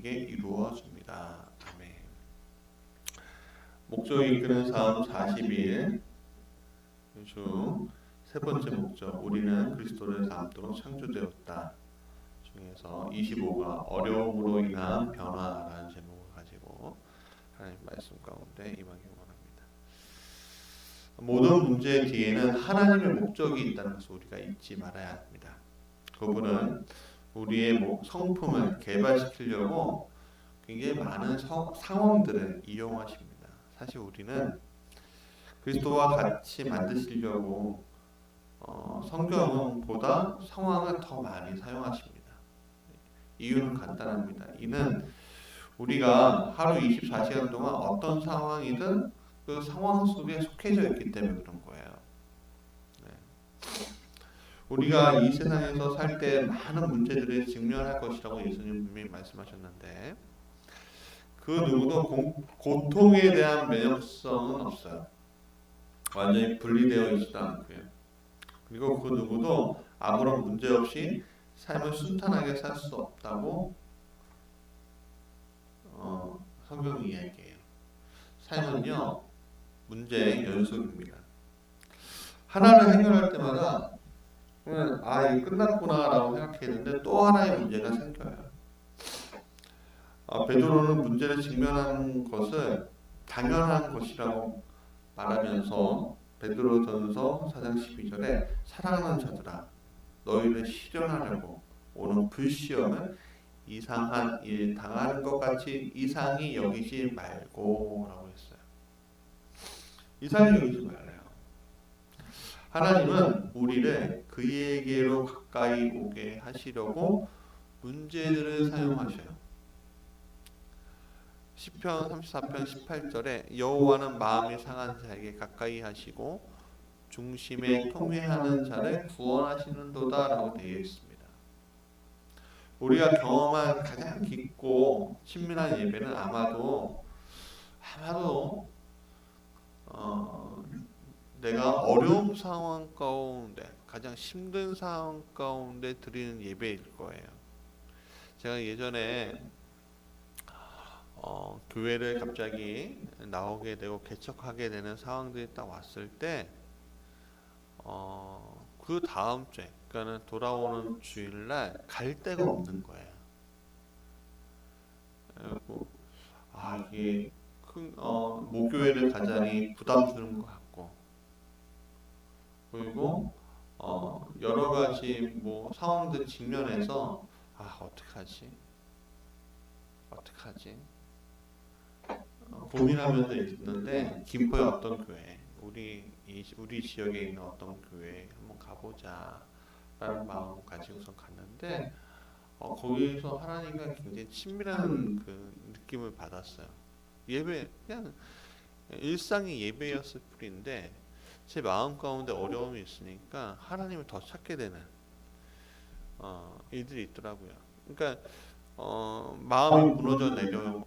우리에게 이루어 줍니다. 아멘. 목적이 이끄는 삶 41 중 세 번째 목적, 우리는 그리스도를 닮도록 창조되었다 중에서 25가 어려움으로 인한 변화라는 제목을 가지고 하나님 말씀 가운데 임하기 원합니다. 모든 문제 뒤에는 하나님의 목적이 있다는 것을 우리가 잊지 말아야 합니다. 그분은 우리의 성품을 개발시키려고 굉장히 많은 상황들을 이용하십니다. 사실 우리는 그리스도와 같이 만드시려고 성경은 보다 상황을 더 많이 사용하십니다. 이유는 간단합니다. 이는 우리가 하루 24시간 동안 어떤 상황이든 그 상황 속에 속해져 있기 때문에 그런 거예요. 네. 우리가 이 세상에서 살 때 많은 문제들을 직면할 것이라고 예수님 분명히 말씀하셨는데 그 누구도 고통에 대한 면역성은 없어요. 완전히 분리되어 있지도 않고요. 그리고 그 누구도 아무런 문제 없이 삶을 순탄하게 살 수 없다고 성경이 이야기해요. 삶은요 문제의 연속입니다. 하나를 해결할 때마다 이거 끝났구나라고 생각했는데 또 하나의 문제가 생겨요. 베드로는 문제를 직면하는 것을 당연한 것이라고 말하면서 베드로전서 4장 12절에 사랑하는 자들아 너희를 시련하려고 오는 불시험을 이상한 일 당하는 것 같이 이상히 여기지 말고 라고 했어요. 이상히 여기지 말아요. 하나님은 우리를 그에게로 가까이 오게 하시려고 문제들을 사용하셔요. 시편 34편 18절에 여호와는 마음이 상한 자에게 가까이 하시고 중심에 통회하는 자를 구원하시는도다 라고 되어 있습니다. 우리가 경험한 가장 깊고 친밀한 예배는 아마도 내가 어려운 상황 가운데 가장 힘든 상황 가운데 드리는 예배일 거예요. 제가 예전에 교회를 갑자기 나오게 되고 개척하게 되는 상황들이 딱 왔을 때 그 다음 주에 그러니까 돌아오는 주일날 갈 데가 없는 거예요. 그리고 이게 모교회를 가자니 부담 주는 것 같고 그리고 여러 가지 상황들 직면해서 어떡하지 고민하면서 있는데 김포의 어떤 교회 우리 지역에 있는 어떤 교회에 한번 가보자 라는 마음 가지고서 갔는데 거기서 하나님과 굉장히 친밀한 그 느낌을 받았어요. 예배 그냥 일상의 예배였을 뿐인데 제 마음 가운데 어려움이 있으니까 하나님을 더 찾게 되는 일들이 있더라고요. 그러니까 마음이 무너져 내려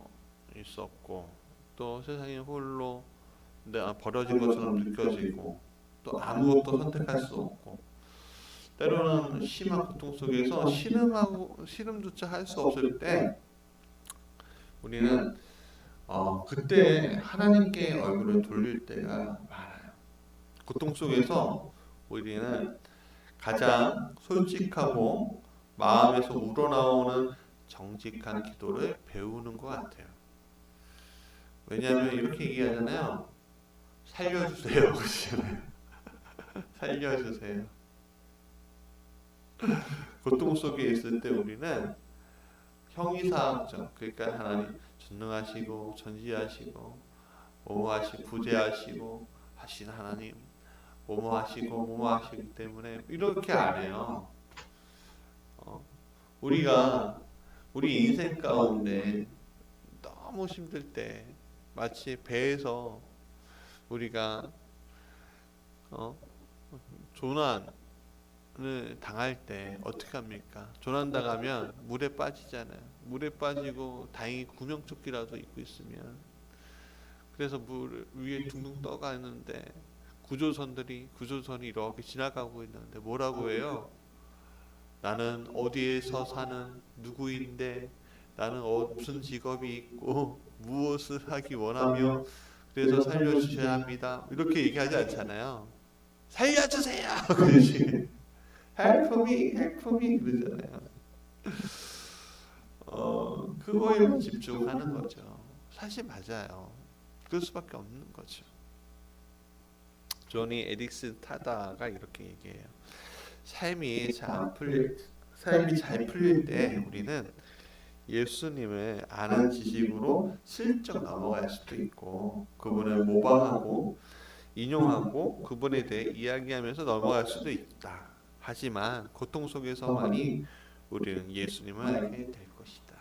있었고 또 세상에 홀로 내가 버려진 것처럼 느껴지고 또 아무것도 선택할 수 없고 때로는 심한 고통 속에서 신음조차 할 수 없을 때 우리는 그때 하나님께 얼굴을 돌릴 때가 많아요. 고통 속에서 우리는 가장 솔직하고 마음에서 우러나오는 정직한 기도를 배우는 것 같아요. 왜냐하면 이렇게 얘기하잖아요. 살려주세요. 살려주세요. 고통 속에 있을 때 우리는 형이사학적 그러니까 하나님 전능하시고 전지하시고 뭐뭐하시고 부재하시고 하신 하나님 뭐뭐하시기 때문에 이렇게 안 해요. 우리가 우리 인생 가운데 너무 힘들 때 마치 배에서 우리가 조난을 당할 때 어떻게 합니까? 조난 당하면 물에 빠지잖아요. 물에 빠지고 다행히 구명조끼라도 입고 있으면 그래서 물 위에 둥둥 떠가는데 구조선이 이렇게 지나가고 있는데 뭐라고 해요? 나는 어디에서 사는 누구인데 나는 무슨 직업이 있고 무엇을 하기 원하며 그래서 살려주셔야 합니다. 이렇게 얘기하지 않잖아요. 살려주세요. 그러지. Help me, help me 그러잖아요. 그거에만 집중하는 거죠. 사실 맞아요. 그럴 수밖에 없는 거죠. 조니 에릭슨 타다가 이렇게 얘기해요. 삶이 잘 풀릴 때 우리는 예수님을 아는 지식으로 슬쩍 넘어갈 수도 있고 그분을 모방하고 인용하고 그분에 대해 이야기하면서 넘어갈 수도 있다. 하지만 고통 속에서만이 우리는 예수님을 알게 될 것이다.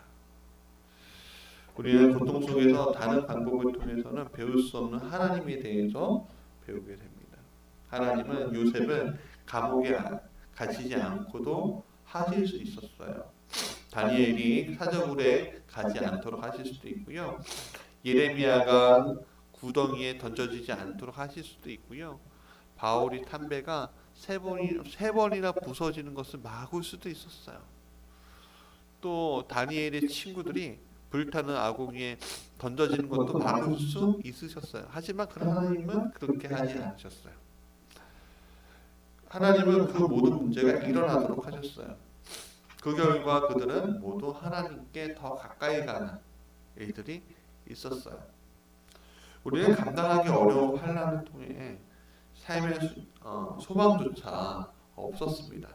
우리는 고통 속에서 다른 방법을 통해서는 배울 수 없는 하나님에 대해서 배우게 됩니다. 하나님은 요셉을 감옥에 갇히지 않고도 하실 수 있었어요. 다니엘이 사자굴에 가지 않도록 하실 수도 있고요. 예레미야가 구덩이에 던져지지 않도록 하실 수도 있고요. 바울이 담배가 세 번이나 부서지는 것을 막을 수도 있었어요. 또 다니엘의 친구들이 불타는 아궁이에 던져지는 것도 막을 수 있으셨어요. 하지만 그 하나님은 그렇게 하지 않으셨어요. 하나님은 그 모든 문제가 일어나도록 하셨어요. 그 결과 그들은 모두 하나님께 더 가까이 가는 일들이 있었어요. 우리는 감당하기 어려운 환난을 통해 삶의 소망조차 없었습니다.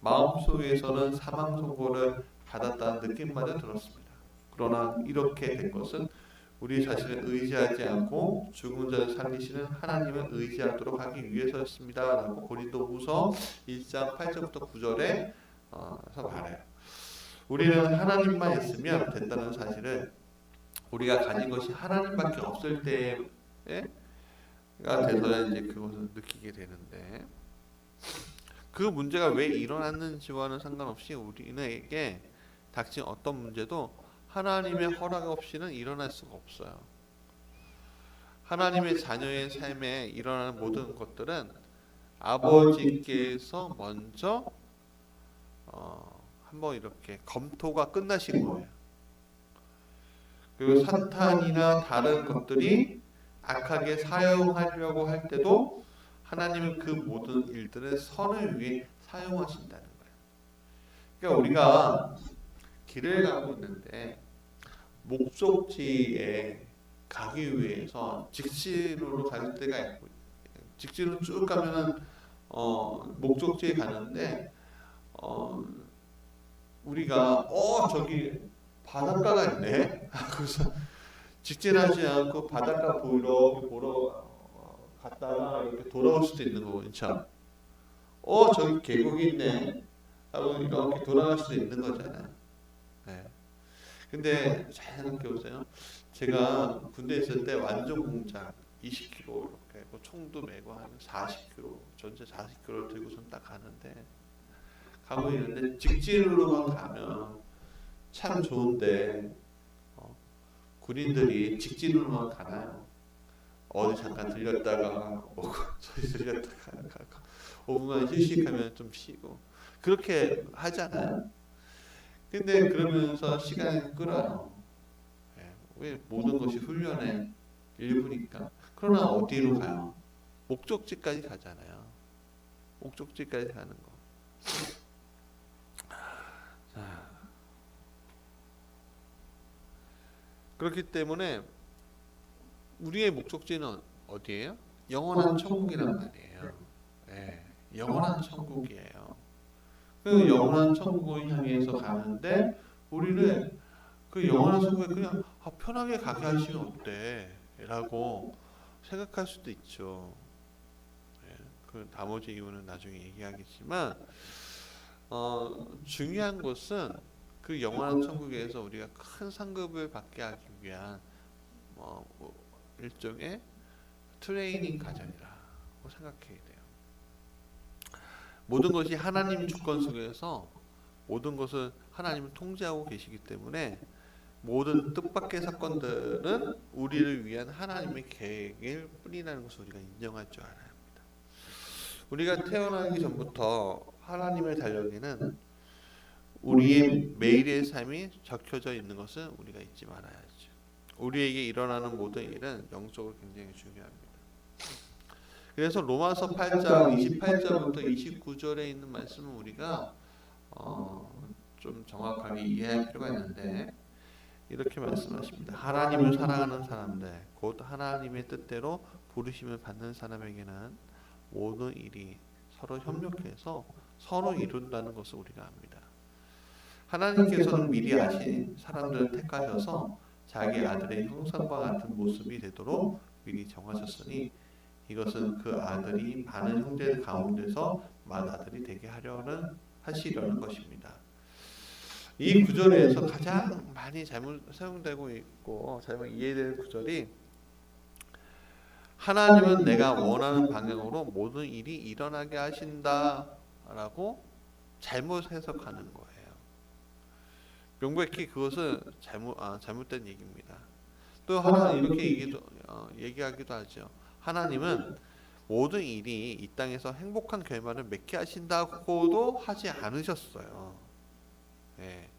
마음속에서는 사망 선고를 받았다는 느낌마저 들었습니다. 그러나 이렇게 된 것은 우리 자신을 의지하지 않고 죽은 자를 살리시는 하나님을 의지하도록 하기 위해서였습니다. 라고 고린도후서 1장 8절부터 9절에 말해요. 우리는 하나님만 있으면 된다는 사실을 우리가 가진 것이 하나님밖에 없을 때가 돼서야 이제 그것을 느끼게 되는데 그 문제가 왜 일어났는지와는 상관없이 우리에게 닥친 어떤 문제도 하나님의 허락 없이는 일어날 수가 없어요. 하나님의 자녀의 삶에 일어나는 모든 것들은 아버지께서 먼저 한번 이렇게 검토가 끝나신 거예요. 그리고 사탄이나 다른 것들이 악하게 사용하려고 할 때도 하나님은 그 모든 일들을 선을 위해 사용하신다는 거예요. 그러니까 우리가 길을 가고 있는데 목적지에 가기 위해서 직진으로 갈 때가 있고 직진으로 쭉 가면은 목적지에 가는데 우리가 저기 바닷가가 있네. 그래서 직진하지 않고 바닷가 보러 갔다가 이렇게 돌아올 수도 있는 거고, 그렇죠? 저기 계곡이 있네. 하고 이렇게 돌아갈 수도 있는 거잖아요. 네. 근데 잘 생각해 보세요. 제가 군대 있을 때 완전 공작 20kg 이렇게 총도 메고 한 40kg 전체 40kg 들고선 딱 가고 있는데 직진으로만 가면 참 좋은데 군인들이 직진으로만 가나요? 어디 잠깐 들렸다가 오고 저기 들렸다가 가고 5분간 휴식하면 좀 쉬고 그렇게 하잖아요. 근데 그러면서 시간을 끌어요. 왜 모든 것이 훈련의 일부니까. 그러나 어디로 가요? 목적지까지 가잖아요. 목적지까지 가는 거. 자, 그렇기 때문에 우리의 목적지는 어디예요? 영원한 천국이란 말이에요. 네, 영원한 천국이에요. 그 영원한 천국을 향해서 가는데 우리는 그 영원한 천국에 그냥 편하게 가게 하시면 어때? 라고 생각할 수도 있죠. 네, 그 나머지 이유는 나중에 얘기하겠지만 중요한 것은 그 영원한 천국에서 우리가 큰 상급을 받게 하기 위한 일종의 트레이닝 과정이라고 생각해야 돼요. 모든 것이 하나님 주권 속에서 모든 것을 하나님은 통제하고 계시기 때문에 모든 뜻밖의 사건들은 우리를 위한 하나님의 계획일 뿐이라는 것을 우리가 인정할 줄 알아야 합니다. 우리가 태어나기 전부터 하나님의 달력에는 우리의 매일의 삶이 적혀져 있는 것은 우리가 잊지 말아야죠. 우리에게 일어나는 모든 일은 영적으로 굉장히 중요합니다. 그래서 로마서 8장 28절부터 29절에 있는 말씀은 우리가 좀 정확하게 이해할 필요가 있는데 이렇게 말씀하십니다. 하나님을 사랑하는 사람들 곧 하나님의 뜻대로 부르심을 받는 사람에게는 모든 일이 서로 협력해서 서로 이룬다는 것을 우리가 압니다. 하나님께서는 미리 아신 사람들을 택하셔서 자기 아들의 형상과 같은 모습이 되도록 미리 정하셨으니 이것은 그 아들이 많은 형제들 가운데서 맏아들이 되게 하시려는 것입니다. 이 구절에서 가장 많이 잘못 사용되고 있고 잘못 이해되는 구절이 하나님은 내가 원하는 방향으로 모든 일이 일어나게 하신다라고 잘못 해석하는 거예요. 명백히 그것은 잘못된 얘기입니다. 또 하나 이렇게 얘기하기도 하죠. 하나님은 모든 일이 이 땅에서 행복한 결말을 맺게 하신다고도 하지 않으셨어요. 네.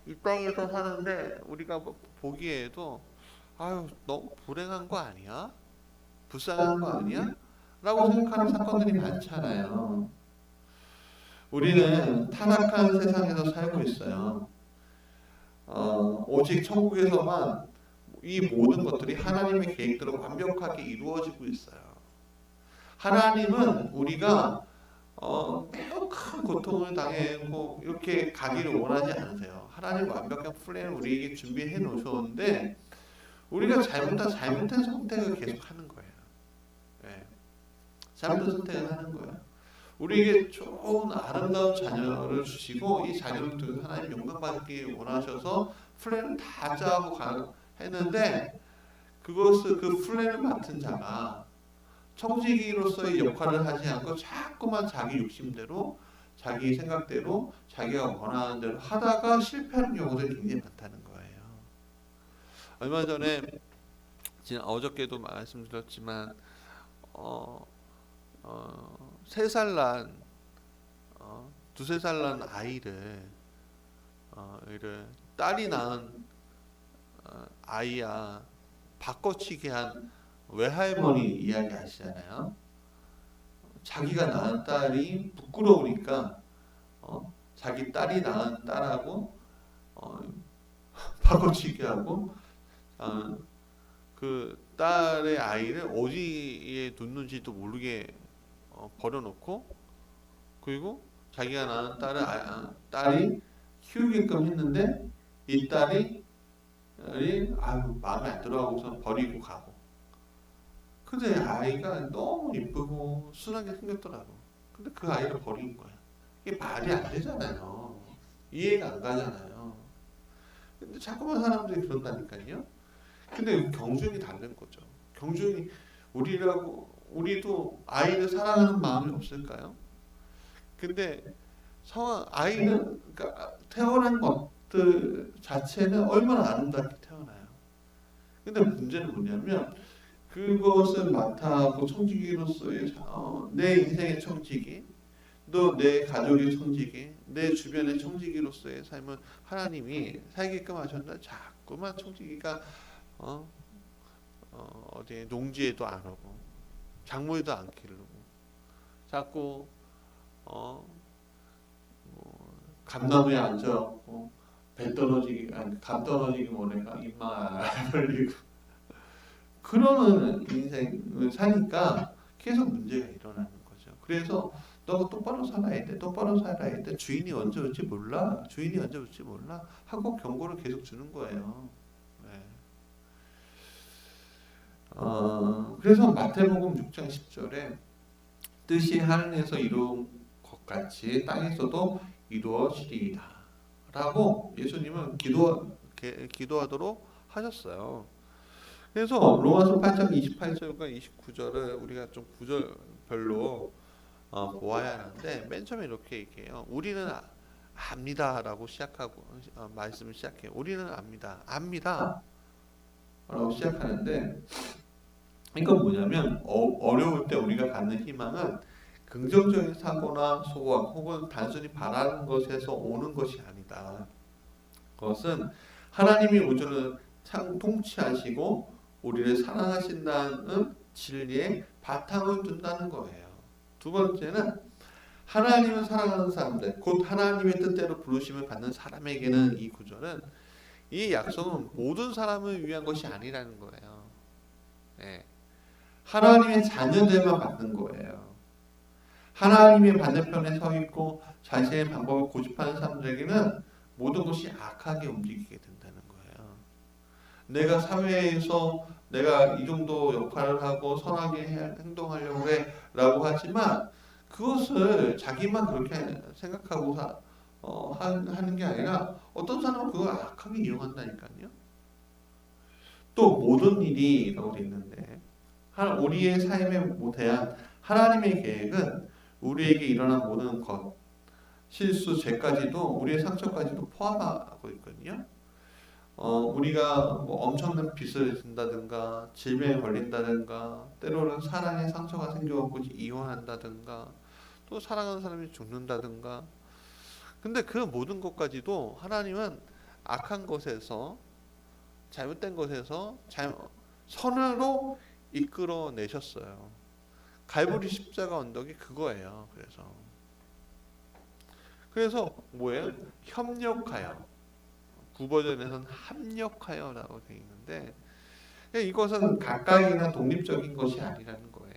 이 땅에서 사는데 우리가 보기에도 아유 너무 불행한 거 아니야? 불쌍한 거 아니야? 라고 생각하는 사건들이 많잖아요. 우리는 타락한 세상에서 살고 있어요. 오직 천국에서만 이 모든 것들이 하나님의 계획대로 완벽하게 이루어지고 있어요. 하나님은 우리가 매우 큰 고통을 당하고 이렇게 가기를 원하지 않으세요. 하나님 완벽한 플랜을 우리에게 준비해 놓으셨는데 우리가 잘못된 선택을 계속하는 거예요. 네. 잘못된 선택을 하는 거예요. 우리에게 좋은 아름다운 자녀를 주시고 이 자녀를 통해 하나님 영광 받기 원하셔서 플랜을 다 짜고 했는데 그 플랜을 맡은 자가 청지기로서의 역할을 하지 않고 자꾸만 자기 욕심대로 자기 생각대로 자기가 원하는 대로 하다가 실패하는 경우들이 굉장히 많다는 거예요. 얼마 전에 어저께도 말씀드렸지만 3살 난 두세 살 난 아이를 딸이 낳은 아이야 바꿔치기 한 외할머니 이야기 아시잖아요. 자기가 낳은 딸이 부끄러우니까 자기 딸이 낳은 딸하고 바꿔치기 하고 그 딸의 아이를 어디에 뒀는지도 모르게 버려놓고 그리고 자기가 낳은 딸이 키우게끔 했는데 이 딸이 마음에 안 들어하고서 버리고 가고 근데 아이가 너무 이쁘고 순하게 생겼더라고. 근데 그 아이를 버린 거야. 이게 말이 안 되잖아요. 이해가 안 가잖아요. 근데 자꾸만 사람들이 그런다니까요. 근데 경중이 다른 거죠. 경중이 우리도 아이를 사랑하는 마음이 없을까요? 근데 아이는 그러니까 태어난 것들 자체는 얼마나 아름답게 태어나요. 근데 문제는 뭐냐면 그것을 맡아하고 청지기로서의 내 인생의 청지기, 또 내 가족의 청지기, 내 주변의 청지기로서의 삶을 하나님이 살게끔 하셨는데 자꾸만 청지기가 어디 농지에도 안 오고 작물도 안 기르고 자꾸 감나무에 앉아갖고 감 떨어지기 모르니까 입만 벌리고 그러는 인생을 사니까 계속 문제가 일어나는 거죠. 그래서 너가 똑바로 살아야 돼. 똑바로 살아야 돼. 주인이 언제 올지 몰라. 주인이 언제 올지 몰라. 하고 경고를 계속 주는 거예요. 네. 그래서 마태복음 6장 10절에 뜻이 하늘에서 이루어진 것 같이 땅에서도 이루어지리이다. 라고 예수님은 기도하도록 하셨어요. 그래서 로마서 8장 28절과 29절을 우리가 좀 구절별로 보아야 하는데 맨 처음에 이렇게 얘기해요. 우리는 압니다라고 시작하고 말씀을 시작해요. 우리는 압니다 라고 시작하는데 이건 뭐냐면 어려울 때 우리가 갖는 희망은 긍정적인 사고나 소원 혹은 단순히 바라는 것에서 오는 것이 아니다. 그것은 하나님이 우주를 통치하시고 우리를 사랑하신다는 진리에 바탕을 둔다는 거예요. 두 번째는 하나님을 사랑하는 사람들, 곧 하나님의 뜻대로 부르심을 받는 사람에게는 이 구절은 이 약속은 모든 사람을 위한 것이 아니라는 거예요. 예. 하나님의 자녀들만 받는 거예요. 하나님의 반대편에 서 있고 자신의 방법을 고집하는 사람들에게는 모든 것이 악하게 움직이게 된다는 거예요. 내가 사회에서 내가 이 정도 역할을 하고 선하게 행동하려고 해 라고 하지만 그것을 자기만 그렇게 생각하고 하는 게 아니라 어떤 사람은 그걸 악하게 이용한다니까요. 또 모든 일이라고 되어 있는데 우리의 삶에 대한 하나님의 계획은 우리에게 일어난 모든 것, 실수, 죄까지도 우리의 상처까지도 포함하고 있거든요. 우리가 뭐 엄청난 빚을 진다든가 질병에 걸린다든가 때로는 사랑에 상처가 생겨갖고 이혼한다든가 또 사랑하는 사람이 죽는다든가 근데 그 모든 것까지도 하나님은 악한 것에서 잘못된 것에서 선으로 이끌어내셨어요. 갈보리 십자가 언덕이 그거예요. 그래서 뭐예요? 협력하여 구버전에서는 합력하여라고 되어 있는데 이것은 각각이나 독립적인 것이 아니라는 거예요.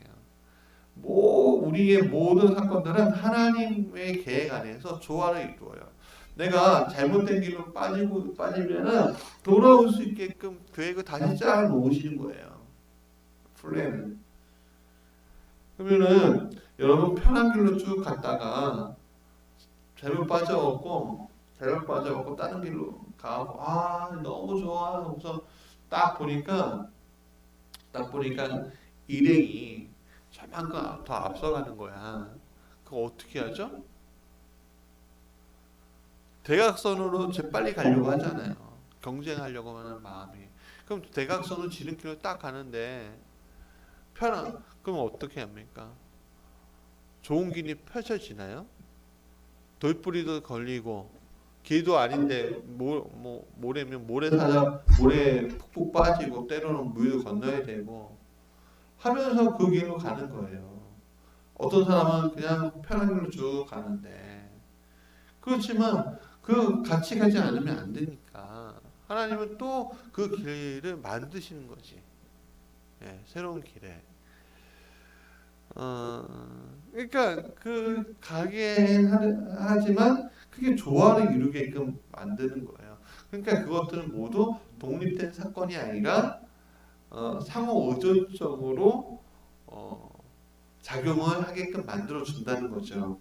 우리의 모든 사건들은 하나님의 계획 안에서 조화를 이루어요. 내가 잘못된 길로 빠지면은 돌아올 수 있게끔 계획을 다시 짜 놓으시는 거예요. 플랜을. 그러면은 여러분 편한 길로 쭉 갔다가 잘못 빠져갖고 다른 길로 가고 너무 좋아. 그래서 딱 보니까 일행이 저만큼 더 앞서가는 거야. 그거 어떻게 하죠? 대각선으로 재빨리 가려고 하잖아요. 경쟁하려고 하는 마음이. 그럼 대각선으로 지름길로 딱 가는데 그럼 어떻게 합니까? 좋은 길이 펼쳐지나요? 돌뿌리도 걸리고 길도 아닌데 모래면 모래 푹푹 빠지고 때로는 물도 건너야 되고 하면서 그 길로 가는 거예요. 어떤 사람은 그냥 편한 길로 쭉 가는데 그렇지만 같이 가지 않으면 안 되니까 하나님은 또 그 길을 만드시는 거지. 예, 새로운 길에. 그러니까 가게 하지만 그게 조화를 이루게끔 만드는 거예요. 그러니까 그것들은 모두 독립된 사건이 아니라 상호 의존적으로 작용을 하게끔 만들어 준다는 거죠.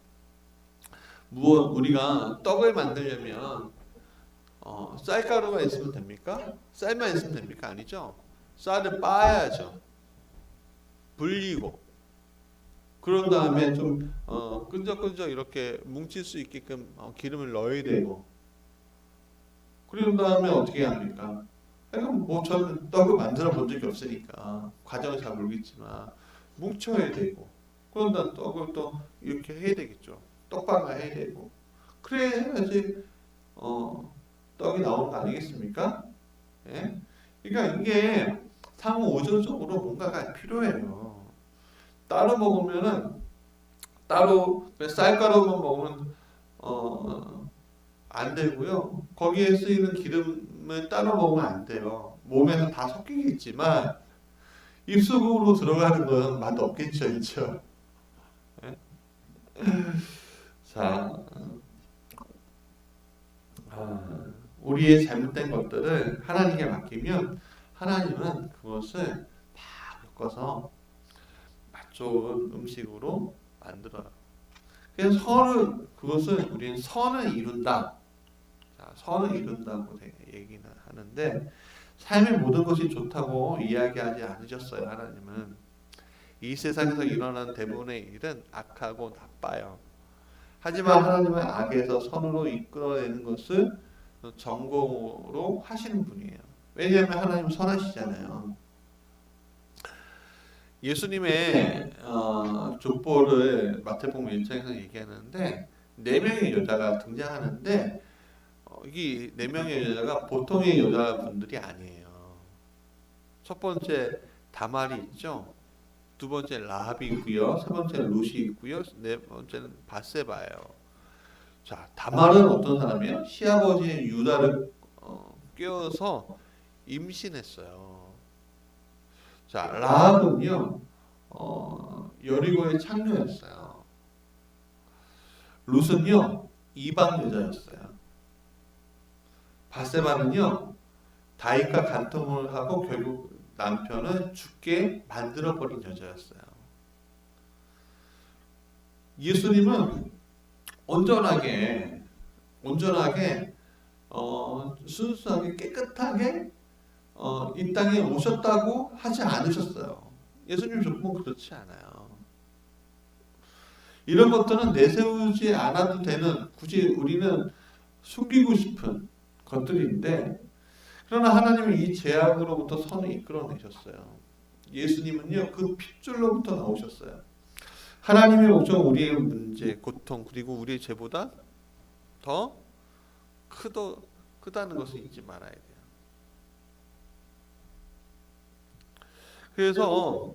우리가 떡을 만들려면 쌀가루가 있으면 됩니까? 쌀만 있으면 됩니까? 아니죠. 쌀을 빻아야죠. 불리고 그런 다음에 좀 끈적끈적 이렇게 뭉칠 수 있게끔 기름을 넣어야 되고 그런 다음에 어떻게 합니까? 그러니까 저는 떡을 만들어 본 적이 없으니까 과정을 잘 모르겠지만 뭉쳐야 되고 그런 다음 떡을 또 이렇게 해야 되겠죠. 떡방아 해야 되고 그래야지 떡이 나오는 거 아니겠습니까? 예? 그러니까 이게 상호 의존적으로 뭔가가 필요해요. 따로 먹으면은 쌀가루만 먹으면 안 되고요. 거기에 쓰이는 기름을 따로 먹으면 안 돼요. 몸에서 다 섞이겠지만 입속으로 들어가는 건 맛 없겠죠, 그렇죠? 네? 자, 우리의 잘못된 것들을 하나님께 맡기면 하나님은 그것을 다 엮어서 맛 좋은 음식으로 만들어요. 그래서 그것을 우리는 선을 이룬다. 자, 선을 이룬다고 얘기는 하는데 삶의 모든 것이 좋다고 이야기하지 않으셨어요. 하나님은 이 세상에서 일어나는 대부분의 일은 악하고 나빠요. 하지만 하나님은 악에서 선으로 이끌어내는 것을 전공으로 하시는 분이에요. 왜냐하면 하나님은 선하시잖아요. 예수님의 족보를 마태복음 1장에서 얘기하는데 네 명의 여자가 등장하는데 이 네 명의 여자가 보통의 여자분들이 아니에요. 첫 번째 다말이 있죠. 두 번째 라합이 있고요. 세 번째 룻이 있고요. 네 번째는 바세바예요. 자, 다말은 어떤 사람이에요? 시아버지의 유다를 꿰어서 임신했어요. 자, 라합은요, 여리고의 창녀였어요. 룻은요, 이방 여자였어요. 바세바는요, 다윗과 간통을 하고 결국 남편을 죽게 만들어버린 여자였어요. 예수님은 온전하게, 순수하게, 깨끗하게 이 땅에 오셨다고 하지 않으셨어요. 예수님 족보는 그렇지 않아요. 이런 것들은 내세우지 않아도 되는, 굳이 우리는 숨기고 싶은 것들인데, 그러나 하나님은 이 죄악으로부터 선을 이끌어내셨어요. 예수님은요, 그 핏줄로부터 나오셨어요. 하나님의 목적은 우리의 문제, 고통, 그리고 우리의 죄보다 더 크다는 것을 잊지 말아야 돼요. 그래서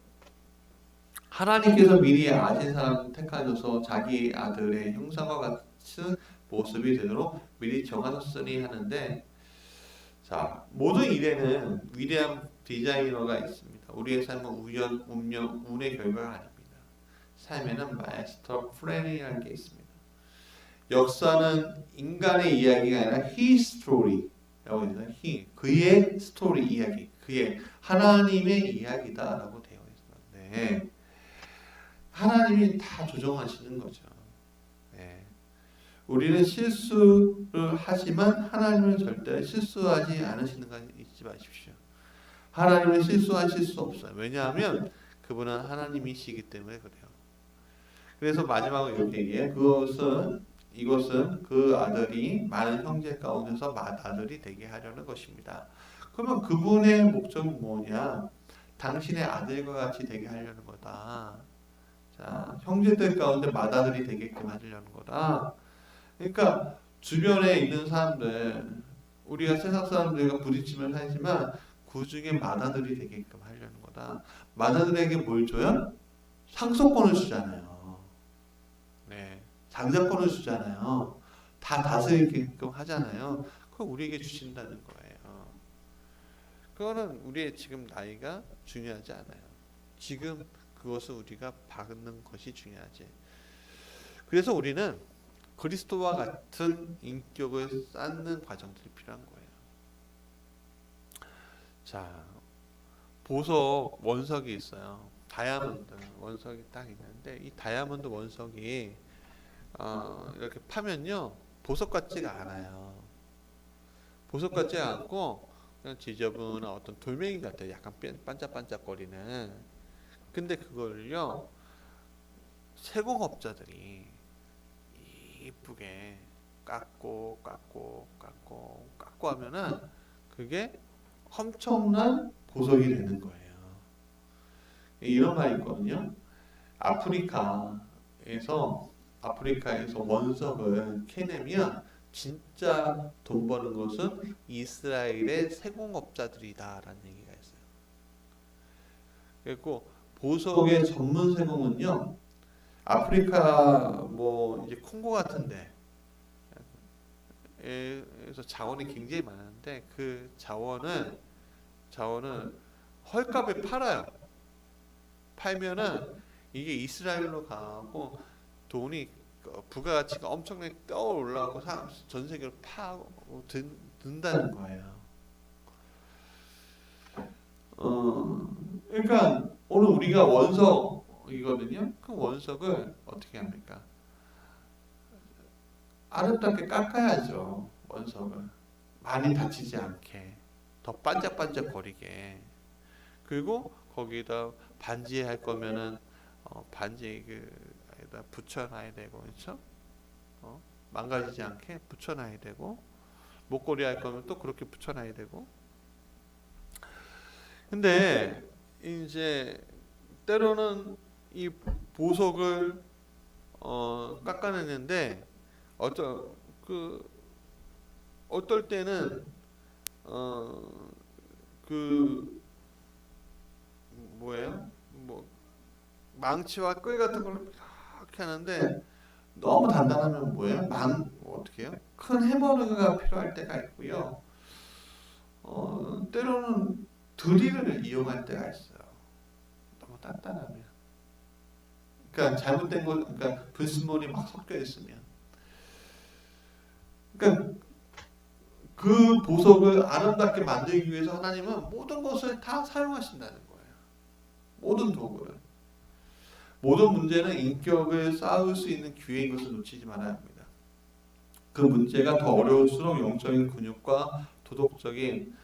하나님께서 미리 아신 사람 택하셔서 자기 아들의 형상과 같은 모습이 되도록 미리 정하셨으니 하는데, 자, 모든 일에는 위대한 디자이너가 있습니다. 우리의 삶은 우연, 운명, 운의 결과가 아닙니다. 삶에는 마스터 플랜이라는 게 있습니다. 역사는 인간의 이야기가 아니라 His story라고 해서 그의 스토리 이야기, 그의 하나님의 이야기다라고 되어 있는데 하나님이 다 조정하시는 거죠. 네. 우리는 실수를 하지만 하나님은 절대 실수하지 않으시는 거 잊지 마십시오. 하나님은 실수하실 수 없어요. 왜냐하면 그분은 하나님이시기 때문에 그래요. 그래서 마지막으로 이렇게 얘기해요. 이것은 그 아들이 많은 형제 가운데서 맏아들이 되게 하려는 것입니다. 그러면 그분의 목적은 뭐냐? 당신의 아들과 같이 되게 하려는 거다. 자, 형제들 가운데 맏아들이 되게끔 하려는 거다. 그러니까 주변에 있는 사람들, 우리가 세상 사람들과 부딪히면 살지만 그 중에 맏아들이 되게끔 하려는 거다. 맏아들에게 뭘 줘요? 상속권을 주잖아요. 네, 장자권을 주잖아요. 다 다스리게끔 하잖아요. 그거 우리에게 주신다는 거예요. 그거는 우리의 지금 나이가 중요하지 않아요. 지금 그것을 우리가 받는 것이 중요하지. 그래서 우리는 그리스도와 같은 인격을 쌓는 과정들이 필요한 거예요. 자, 보석 원석이 있어요. 다이아몬드 원석이 딱 있는데 이 다이아몬드 원석이 이렇게 파면요 보석 같지가 않아요. 보석 같지 않고 그냥 지저분한 어떤 돌멩이 같아요. 약간 반짝반짝거리는. 근데 그걸요 세공업자들이 이쁘게 깎고 하면은 그게 엄청난 보석이 되는 거예요. 이런 말이 있거든요. 아프리카에서 원석을 캐내면 진짜 돈 버는 것은 이스라엘의 세공업자들이다라는 얘기가 있어요. 그리고 보석의 전문 세공은요, 아프리카 뭐 이제 콩고 같은데 에서 자원이 굉장히 많은데 그 자원을 헐값에 팔아요. 팔면은 이게 이스라엘로 가고 돈이 부가가치가 엄청나게 떠올라가고 전 세계로 파고 든다는 거예요. 그러니까 오늘 우리가 원석이거든요. 그 원석을 어떻게 합니까? 아름답게 깎아야죠. 원석을 많이 다치지 않게, 더 반짝반짝거리게. 그리고 거기다 반지 할 거면은 반지 그에다 붙여놔야 되고, 그렇죠? 망가지지 않게 붙여놔야 되고, 목걸이 할 거면 또 그렇게 붙여놔야 되고. 근데 이제 때로는 이 보석을 깎아내는데 그 어떨 때는 그 뭐예요? 뭐 망치와 끌 같은 걸로 이렇게 하는데 너무 단단하면 뭐예요? 어떻게 해요? 큰 해머가 필요할 때가 있고요. 때로는 드릴을 이용할 때가 있어요. 너무 단단하면. 그러니까 잘못된 거, 그러니까 불순물이 막 섞여 있으면. 그러니까 그 보석을 아름답게 만들기 위해서 하나님은 모든 것을 다 사용하신다는 거예요. 모든 도구를. 모든 문제는 인격을 쌓을 수 있는 기회인 것을 놓치지 말아야 합니다. 그 문제가 더 어려울수록 영적인 근육과 도덕적인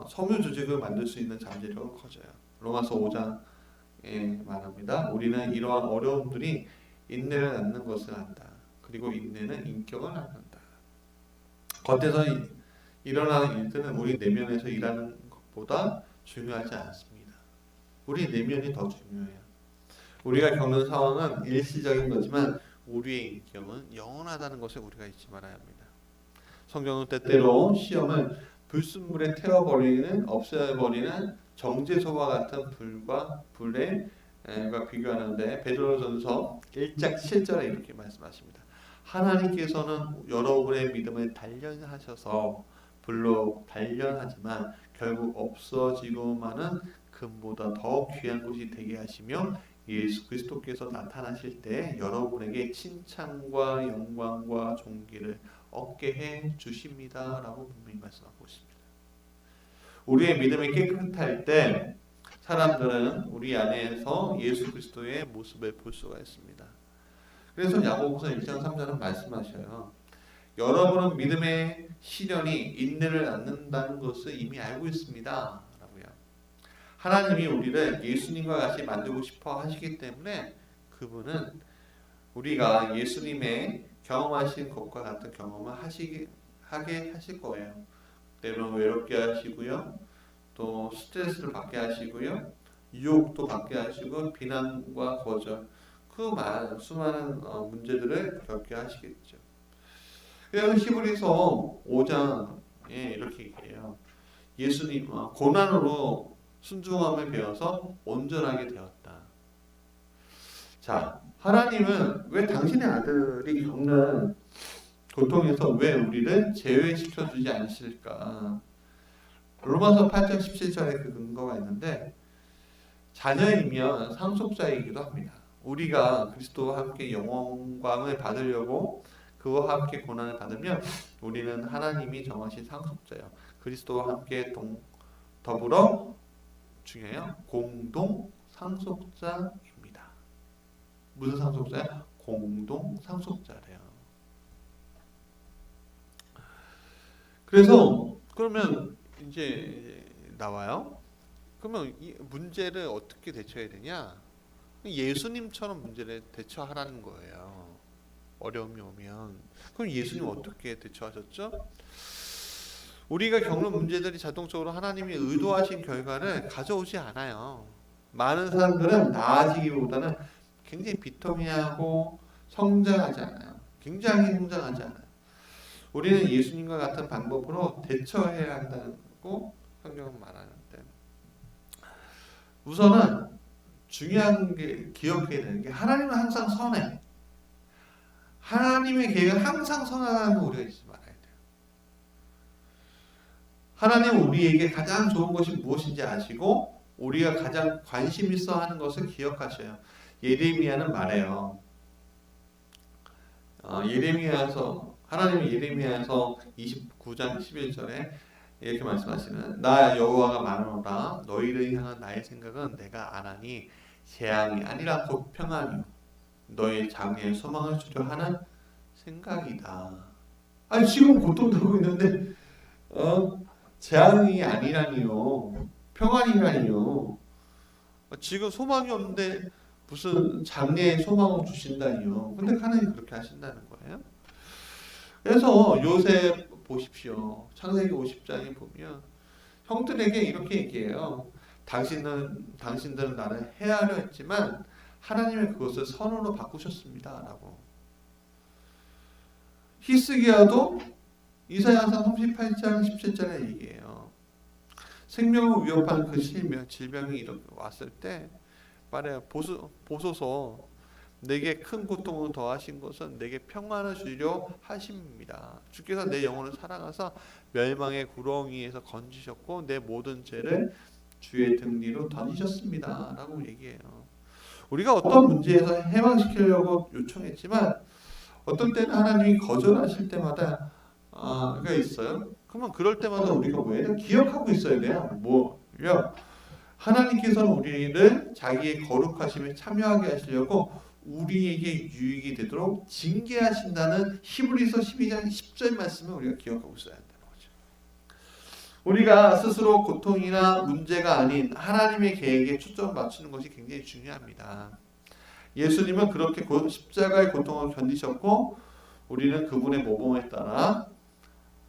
섬유 조직을 만들 수 있는 잠재력은 커져요. 로마서 5장에 말합니다. 우리는 이러한 어려움들이 인내를 낳는 것을 안다. 그리고 인내는 인격을 낳는다. 겉에서 일어나는 일들은 우리 내면에서 일하는 것보다 중요하지 않습니다. 우리 내면이 더 중요해요. 우리가 겪는 상황은 일시적인 거지만 우리의 인격은 영원하다는 것을 우리가 잊지 말아야 합니다. 성경은 때때로 시험을 불순물에 태워버리는, 없애버리는 정제소와 같은 불의 비교하는데 베드로전서 1장 7절에 이렇게 말씀하십니다. 하나님께서는 여러분의 믿음을 단련하셔서 불로 단련하지만 결국 없어지고 마는 금보다 더 귀한 것이 되게 하시며 예수 그리스도께서 나타나실 때 여러분에게 칭찬과 영광과 존귀를 얻게 해 주십니다. 라고 분명히 말씀하고 있습니다. 우리의 믿음이 깨끗할 때 사람들은 우리 안에서 예수 그리스도의 모습을 볼 수가 있습니다. 그래서 야고보서 1장 3절은 말씀하셔요. 여러분은 믿음의 시련이 인내를 낳는다는 것을 이미 알고 있습니다. 라고요. 하나님이 우리를 예수님과 같이 만들고 싶어 하시기 때문에 그분은 우리가 예수님의 경험하신 것과 같은 경험을 하게 하실 거예요. 때로는 외롭게 하시고요. 또 스트레스를 받게 하시고요. 유혹도 받게 하시고 비난과 거절 그 수많은 문제들을 겪게 하시겠죠. 그래서 히브리서 5장에 이렇게 얘기해요. 예수님 고난으로 순종함을 배워서 온전하게 되었다. 자, 하나님은 왜 당신의 아들이 겪는 고통에서 왜 우리를 제외시켜주지 않으실까? 로마서 8장 17절에 그 근거가 있는데 자녀이면 상속자이기도 합니다. 우리가 그리스도와 함께 영광을 받으려고 그와 함께 고난을 받으면 우리는 하나님이 정하신 상속자요. 그리스도와 함께 더불어 중요해요. 공동 상속자입니다. 무슨 상속자야? 공동 상속자래요. 그래서 그러면 이제 나와요. 그러면 이 문제를 어떻게 대처해야 되냐? 예수님처럼 문제를 대처하라는 거예요. 어려움이 오면. 그럼 예수님 어떻게 대처하셨죠? 우리가 겪는 문제들이 자동적으로 하나님이 의도하신 결과를 가져오지 않아요. 많은 사람들은 나아지기보다는 굉장히 비통해하고 성장하지 않아요. 굉장히 성장하지 않아요. 우리는 예수님과 같은 방법으로 대처해야 한다고 성경은 말하는데 우선은 중요한 게 기억해야 되는 게 하나님은 항상 선해. 하나님의 계획은 항상 선하다는 거 우리가 잊지 말아야 돼요. 하나님은 우리에게 가장 좋은 것이 무엇인지 아시고 우리가 가장 관심 있어 하는 것을 기억하셔요. 예레미야는 말해요. 하나님은 예레미야에서 29장 11절에 이렇게 말씀하시는 나 여호와가 말하노라 너희를 향한 나의 생각은 내가 아나니 재앙이 아니라 곧 평안이요 너의 장래에 소망을 주려 하는 생각이다. 아니 지금 고통당하고 있는데 재앙이 아니라니요 평안이라니요 지금 소망이 없는데 무슨 장래에 소망을 주신다니요. 근데 하나님 그렇게 하신다는 거예요. 그래서 요셉 보십시오. 창세기 50장에 보면 형들에게 이렇게 얘기해요. 당신들은 나를 해하려 했지만 하나님의 그것을 선으로 바꾸셨습니다. 라고. 히스기야도 이사야서 38장 17절에 얘기해요. 생명을 위협하는 그 질병이 이렇게 왔을 때 말해요. 보소서 내게 큰 고통을 더하신 것은 내게 평안을 주려 하심입니다. 주께서 내 영혼을 사랑하사 멸망의 구렁이에서 건지셨고 내 모든 죄를 주의 등 위로 던지셨습니다. 라고 얘기해요. 우리가 어떤 문제에서 해방시키려고 요청했지만 어떤 때는 하나님이 거절하실 때마다 가 있어요. 그러면 그럴 때마다 우리가 왜 기억하고 있어야 돼요. 뭐요? 하나님께서는 우리를 자기의 거룩하심에 참여하게 하시려고 우리에게 유익이 되도록 징계하신다는 히브리서 12장 10절 말씀을 우리가 기억하고 있어야 한다는 거죠. 우리가 스스로 고통이나 문제가 아닌 하나님의 계획에 초점을 맞추는 것이 굉장히 중요합니다. 예수님은 그렇게 십자가의 고통을 견디셨고 우리는 그분의 모범에 따라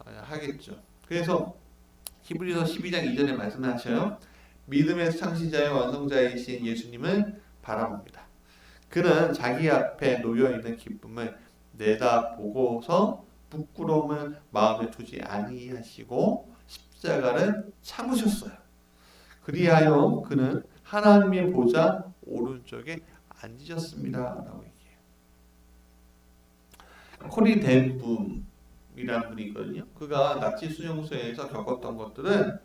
하겠죠. 그래서 히브리서 12장 2절에 말씀하셔요. 믿음의 창시자의 완성자이신 예수님을 바라봅니다. 그는 자기 앞에 놓여있는 기쁨을 내다보고서 부끄러움을 마음에 두지 아니하시고 십자가를 참으셨어요. 그리하여 그는 하나님의 보좌 오른쪽에 앉으셨습니다. 라고 얘기해요. 코리 덴붐이라는 분이 있거든요. 그가 나치 수용소에서 겪었던 것들을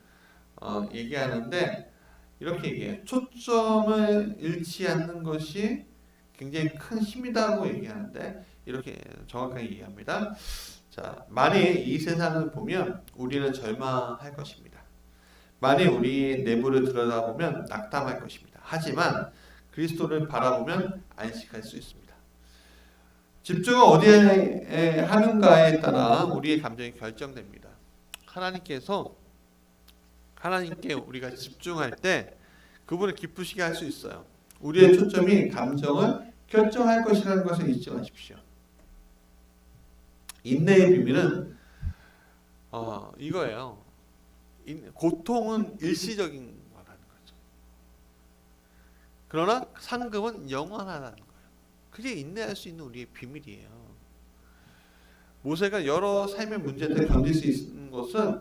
얘기하는데 이렇게 얘기해요. 초점을 잃지 않는 것이 굉장히 큰 힘이라고 얘기하는데 이렇게 정확하게 얘기합니다. 자, 만일 이 세상을 보면 우리는 절망할 것입니다. 만일 우리 내부를 들여다보면 낙담할 것입니다. 하지만 그리스도를 바라보면 안식할 수 있습니다. 집중을 어디에 하는가에 따라 우리의 감정이 결정됩니다. 하나님께 우리가 집중할 때 그분을 기쁘시게 할 수 있어요. 우리의 초점이 감정을 결정할 것이라는 것을 잊지 마십시오. 인내의 비밀은 이거예요. 고통은 일시적인 거라는 거죠. 그러나 상급은 영원하다는 거예요. 그게 인내할 수 있는 우리의 비밀이에요. 모세가 여러 삶의 문제들을 견딜 수 있는 것은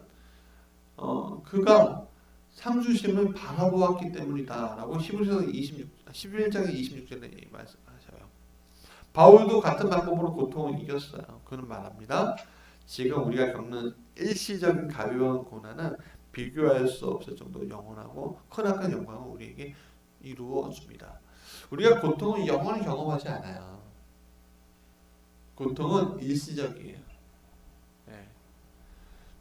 그가 상주심을 바라보았기 때문이다라고 히브리서 11장의 26절에 말씀하셔요. 바울도 같은 방법으로 고통을 이겼어요. 그는 말합니다. 지금 우리가 겪는 일시적인 가벼운 고난은 비교할 수 없을 정도로 영원하고 크나큰 영광을 우리에게 이루어 줍니다. 우리가 고통을 영원히 경험하지 않아요. 고통은 일시적이에요. 네.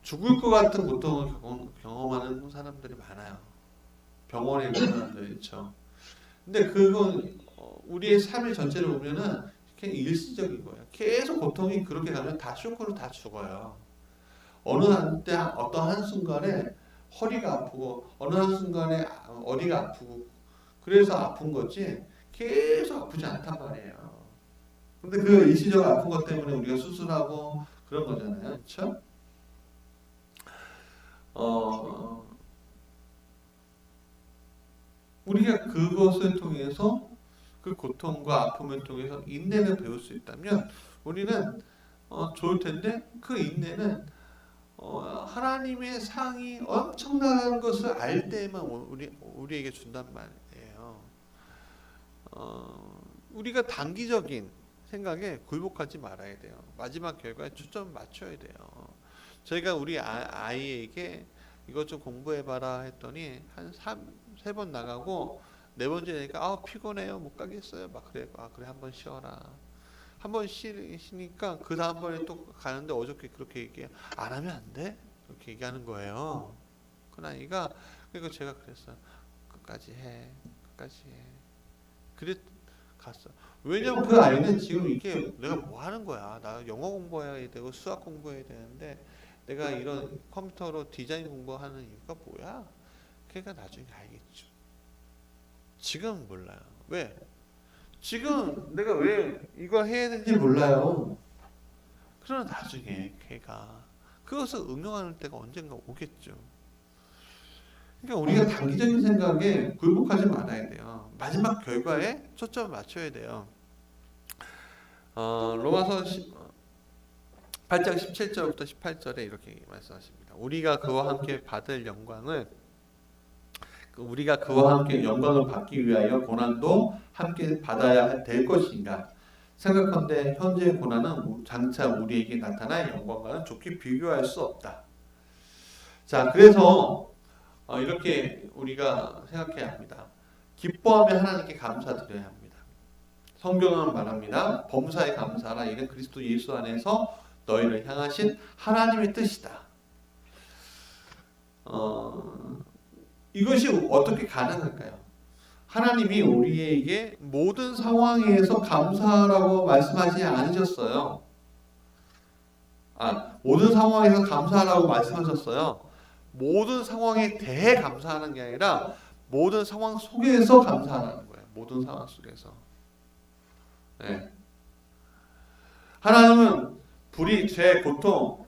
죽을 것 같은 고통을 경험하는 사람들이 많아요. 병원에 있는 사람들 있죠. 근데 그건 우리의 삶의 전체를 보면은 그냥 일시적인 거예요. 계속 고통이 그렇게 가면 다 쇼크로 다 죽어요. 어느 한때 어떤 한순간에 허리가 아프고 어느 한순간에 어디가 아프고 그래서 아픈 거지 계속 아프지 않단 말이에요. 근데 그 일시적 아픈 것 때문에 우리가 수술하고 그런 거잖아요. 그렇죠? 우리가 그것을 통해서 그 고통과 아픔을 통해서 인내를 배울 수 있다면 우리는 좋을 텐데 그 인내는 하나님의 상이 엄청난 것을 알 때만 우리에게 준단 말이에요. 우리가 단기적인 생각에 굴복하지 말아야 돼요. 마지막 결과에 초점을 맞춰야 돼요. 저희가 우리 아이에게 이것 좀 공부해봐라 했더니 한 3번 나가고 네 번째 되니까 피곤해요 못 가겠어요 막 그래. 그래 한번 쉬어라. 한번 쉬니까 그 다음번에 또 가는데 어저께 그렇게 얘기해 안 하면 안 돼? 그렇게 얘기하는 거예요. 그 아이가. 그리고 제가 그랬어요. 끝까지 해. 그래 갔어. 왜냐면 그 아이는 지금 이게 내가 뭐 하는 거야. 나 영어 공부해야 되고 수학 공부해야 되는데 내가 이런 컴퓨터로 디자인 공부하는 이유가 뭐야? 그러니까 나중에 알겠죠. 지금은 몰라요. 왜? 지금 내가 왜 이걸 해야 되는지 몰라요. 그러나 나중에 걔가 그것을 응용하는 때가 언젠가 오겠죠. 그러니까 우리가 단기적인 생각에 굴복하지 말아야 돼요. 마지막 결과에 초점을 맞춰야 돼요. 로마서 8장 17절부터 18절에 이렇게 말씀하십니다. 우리가 그와 함께 받을 영광을 우리가 그와 함께 영광을 받기 위하여 고난도 함께 받아야 될 것인가? 생각한데 현재의 고난은 장차 우리에게 나타날 영광과는 좋게 비교할 수 없다. 자, 그래서 이렇게 우리가 생각해야 합니다. 기뻐하며 하나님께 감사드려야 합니다. 성경은 말합니다. 범사에 감사하라. 이는 그리스도 예수 안에서 너희를 향하신 하나님의 뜻이다. 이것이 어떻게 가능할까요? 하나님이 우리에게 모든 상황에서 감사하라고 말씀하지 않으셨어요. 모든 상황에서 감사하라고 말씀하셨어요. 모든 상황에 대해 감사하는 게 아니라 모든 상황 속에서 감사하는 거예요. 모든 상황 속에서. 네. 하나님은 불의, 죄, 고통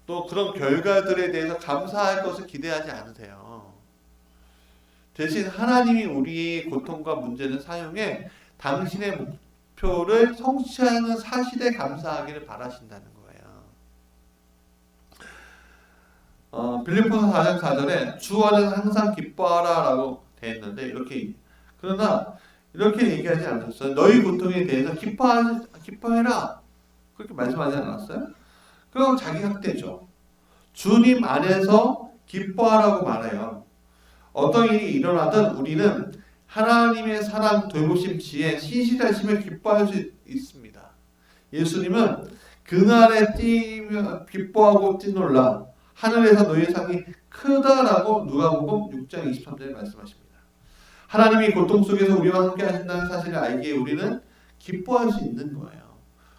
또 그런 결과들에 대해서 감사할 것을 기대하지 않으세요. 대신 하나님이 우리의 고통과 문제를 사용해 당신의 목표를 성취하는 사실에 감사하기를 바라신다는 거예요. 빌립보서 4장 4절에 주 안에서 항상 기뻐하라 라고 되어 있는데 그러나 이렇게 얘기하지 않았어요. 너희 고통에 대해서 기뻐해라 그렇게 말씀하지 않았어요? 그건 자기 학대죠. 주님 안에서 기뻐하라고 말해요. 어떤 일이 일어나든 우리는 하나님의 사랑, 돌보심, 지혜, 신실하심을 기뻐할 수 있습니다. 예수님은 그날에 뛰며 기뻐하고 뛰놀라 하늘에서 너희의 상이 크다라고 누가복음 6장 23절에 말씀하십니다. 하나님이 고통 속에서 우리와 함께 하신다는 사실을 알기에 우리는 기뻐할 수 있는 거예요.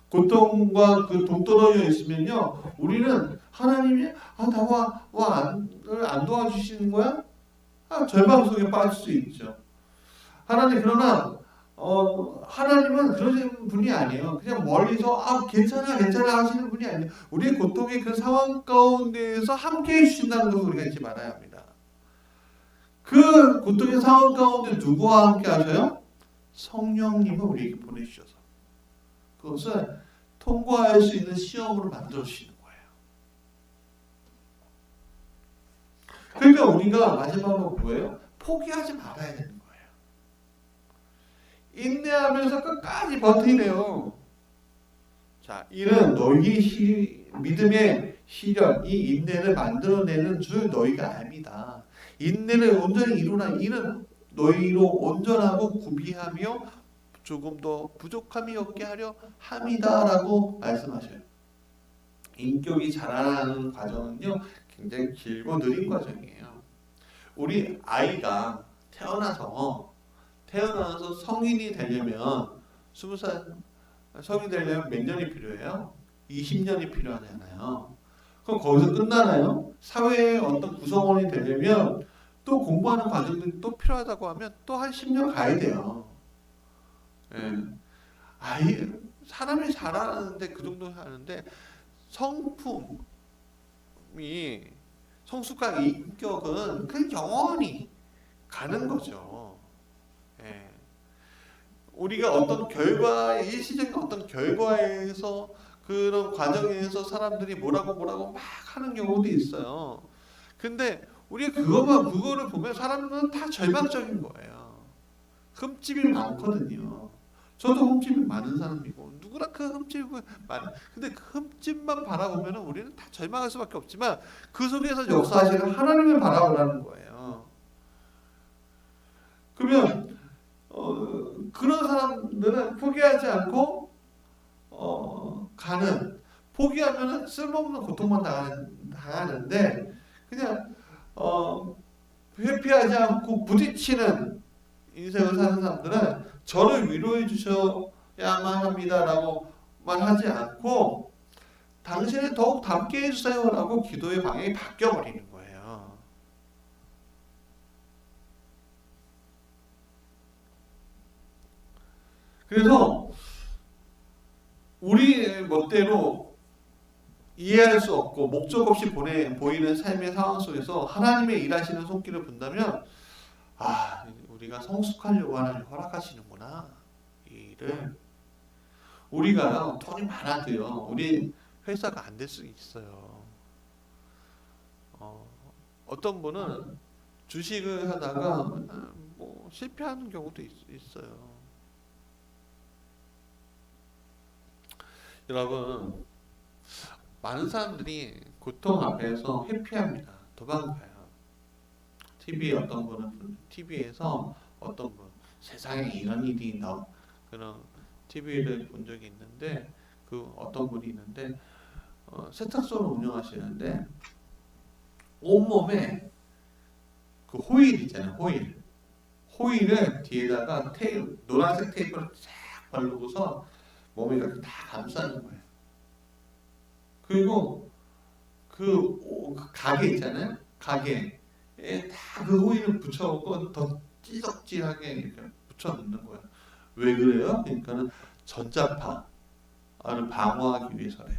고통과 그 동떨어져 있으면요, 우리는 하나님이 나와 안 도와주시는 거야? 절망 속에 빠질 수 있죠. 그러나 하나님은 그러신 분이 아니에요. 그냥 멀리서 괜찮아 하시는 분이 아니에요. 우리의 고통의 그 상황 가운데에서 함께 해주신다는 것을 우리가 잊지 말아야 합니다. 그 고통의 상황 가운데 누구와 함께 하셔요? 성령님을 우리에게 보내주셔서 그것을 통과할 수 있는 시험으로 만들어 주시는 거예요. 그러니까 우리가 마지막으로 뭐예요? 포기하지 말아야 되는 거예요. 인내하면서 끝까지 버티래요. 자, 이는 너희 믿음의 시련, 이 인내를 만들어내는 줄 너희가 압니다. 인내를 온전히 이루나 이는 너희로 온전하고 구비하며 조금 더 부족함이 없게 하려 함이다라고 말씀하셔요. 인격이 자라나는 과정은요 굉장히 길고 느린 과정이에요. 우리 아이가 태어나서 성인이 되려면 20살 성인이 되려면 몇 년이 필요해요? 20년이 필요하잖아요. 그럼 거기서 끝나나요? 사회의 어떤 구성원이 되려면 또 공부하는 과정들이 또 필요하다고 하면 또 한 10년 가야 돼요. 사람이 자라는데 그 정도 하는데 성숙과 인격은 그 영원히 가는 거죠. 우리가 어떤 일시적인 어떤 결과에서 그런 과정에서 사람들이 뭐라고 막 하는 경우도 있어요. 근데 우리가 그거를 보면 사람은 다 절망적인 거예요. 흠집이 많거든요. 저도 흠집이 많은 사람이고 누구나 그 흠집이 많은. 근데 그 흠집만 바라보면 우리는 다 절망할 수밖에 없지만 그 속에서 역사하시는 하나님을 바라보라는 거예요. 그러면 그런 사람들은 포기하지 않고 포기하면 쓸모없는 고통만 당하는데 그냥 회피하지 않고 부딪히는 인생을 사는 사람들은 저를 위로해 주셔야만 합니다라고 말하지 않고 당신을 더욱 닮게 해주세요라고 기도의 방향이 바뀌어버리는 거예요. 그래서 우리 멋대로 이해할 수 없고 목적 없이 보이는 삶의 상황 속에서 하나님의 일하시는 손길을 본다면 아, 우리가 성숙하려고 하나님 허락하시는구나. 이 일을 우리가요 돈이 많아도요 우리 회사가 안 될 수 있어요. 어, 어떤 분은 주식을 하다가 뭐 실패하는 경우도 있어요. 여러분, 많은 사람들이 고통 앞에서 회피합니다. 도망가요. TV에서 어떤 분 세상에 이런 일이 있나 그런 TV를 본 적이 있는데 그 어떤 분이 있는데 세탁소를 운영하시는데 온몸에 그 호일 있잖아요. 호일을 뒤에다가 노란색 테이프를 쫙 바르고서 몸에 이렇게 다 감싸는 거예요. 그리고 그 가게 있잖아요. 가게에 다 그 호일을 붙여놓고 더 찌덕질하게 이렇게 붙여놓는 거예요. 왜 그래요? 그러니까는 전자파를 방어하기 위해서래.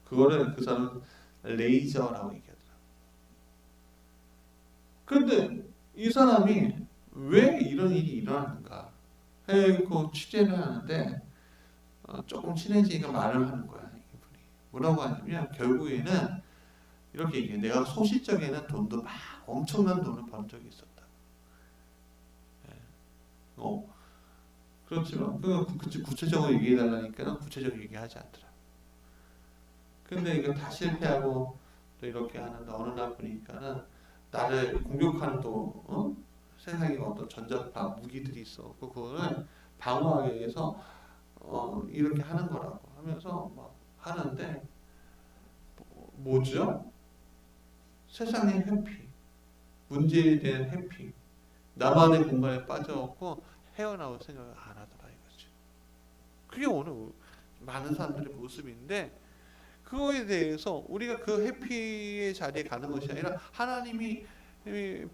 그거를 그 사람 레이저라고 얘기하더라. 그런데 이 사람이 왜 이런 일이 일어나는가? 해고 취재를 하는데 조금 친해지니까 말을 하는 거야. 이분이 뭐라고 하냐면 결국에는 이렇게 얘기해. 내가 소시적에는 돈도 막 엄청난 돈을 번 적이 있었다. 예. 그렇지만 구체적으로 얘기해 달라니까 구체적으로 얘기하지 않더라. 근데 이거 다 실패하고 또 이렇게 하는데 어느 날 보니까는 나를 공격하는 세상에 어떤 전자파 무기들이 있어. 그거를 방어하기 위해서 이렇게 하는 거라고 하면서 막 하는데 뭐죠? 세상의 회피, 문제에 대한 회피, 나만의 공간에 빠져갖고 헤어나올 생각을 안 하더라 이거죠. 그게 오늘 많은 사람들의 모습인데 그거에 대해서 우리가 그 회피의 자리에 가는 것이 아니라 하나님이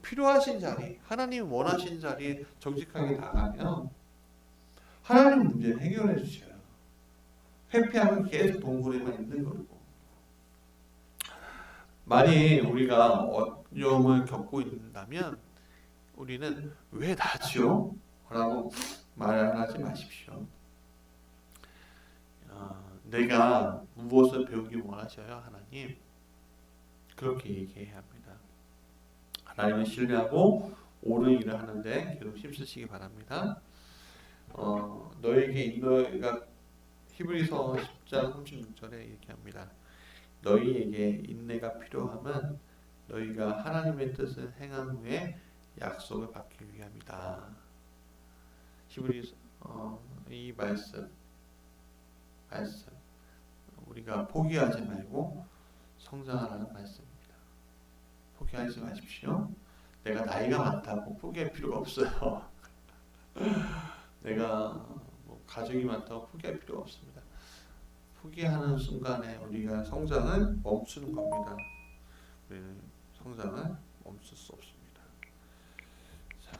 필요하신 자리, 하나님이 원하신 자리에 정직하게 나가면 하나님 문제를 해결해 주셔요. 회피하면 계속 동굴에만 있는 거고. 만약 우리가 어려움을 겪고 있다면 우리는 왜 나지요? 라고 말하지 마십시오. 내가 무엇을 배우기 원하셔요? 하나님 그렇게 얘기해야 합니다. 하나님을 신뢰하고 옳은 일을 하는데 계속 힘쓰시기 바랍니다. 너에게 인도가 히브리서 10장 36절에 얘기합니다. 너희에게 인내가 필요함은 너희가 하나님의 뜻을 행한 후에 약속을 받기 위함이다. 히브리서 이 말씀 우리가 포기하지 말고 성장하라는 말씀입니다. 포기하지 마십시오. 내가 나이가 많다고 포기할 필요가 없어요. 내가 뭐 가족이 많다고 포기할 필요가 없습니다. 포기하는 순간에 우리가 성장을 멈추는 겁니다. 우리는 성장을 멈출 수 없습니다. 자,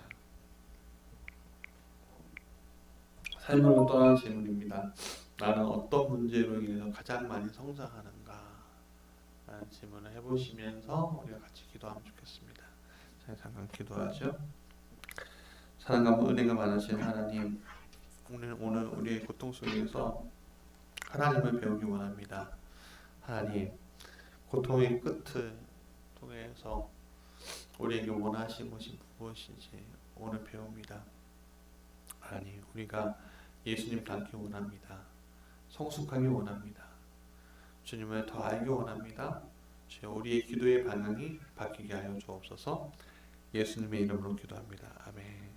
삶으로 떠나는 질문입니다. 나는 어떤 문제로 인해서 가장 많이 성장하는가? 라는 질문을 해보시면서 우리가 같이 기도하면 좋겠습니다. 자, 잠깐 기도하죠. 사랑과 은혜가 많으신 하나님, 오늘 우리의 고통 속에서 하나님을 배우기 원합니다. 하나님, 고통의 끝을 통해서 우리에게 원하신 것이 무엇인지 오늘 배웁니다. 하나님, 우리가 예수님 닮기 원합니다. 성숙하기 원합니다. 주님을 더 알기 원합니다. 주여, 우리의 기도의 방향이 바뀌게 하여 주옵소서. 예수님의 이름으로 기도합니다. 아멘.